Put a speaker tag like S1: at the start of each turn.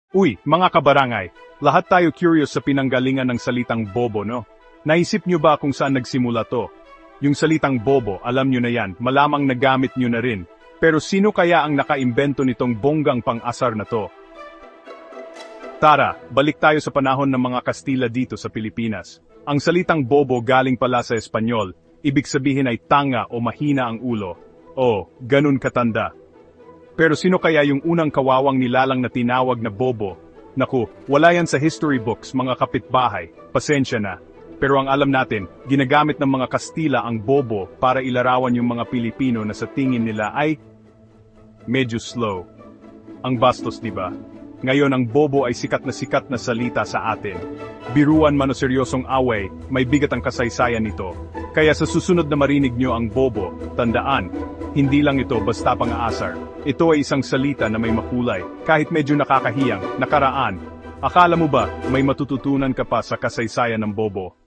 S1: Uy, mga kabarangay, lahat tayo curious sa pinanggalingan ng salitang bobo, no? Naisip nyo ba kung saan nagsimula to? Yung salitang bobo, alam nyo na yan, malamang nagamit nyo na rin. Pero sino kaya ang nakaimbento nitong bonggang pang-asar na to? Tara, balik tayo sa panahon ng mga Kastila dito sa Pilipinas. Ang salitang bobo galing pala sa Espanyol, ibig sabihin ay tanga o mahina ang ulo. O, ganun katanda. Pero sino kaya yung unang kawawang nilalang na tinawag na bobo? Naku, wala yan sa history books, mga kapitbahay, pasensya na. Pero ang alam natin, ginagamit ng mga Kastila ang bobo para ilarawan yung mga Pilipino na sa tingin nila ay medyo slow. Ang bastos, di ba? Ngayon ang bobo ay sikat na salita sa atin. Biruan man o seryosong away, may bigat ang kasaysayan nito. Kaya sa susunod na marinig nyo ang bobo, tandaan, hindi lang ito basta pang-aasar. Ito ay isang salita na may makulay, kahit medyo nakakahiyang, nakaraan. Akala mo ba, may matututunan ka pa sa kasaysayan ng bobo?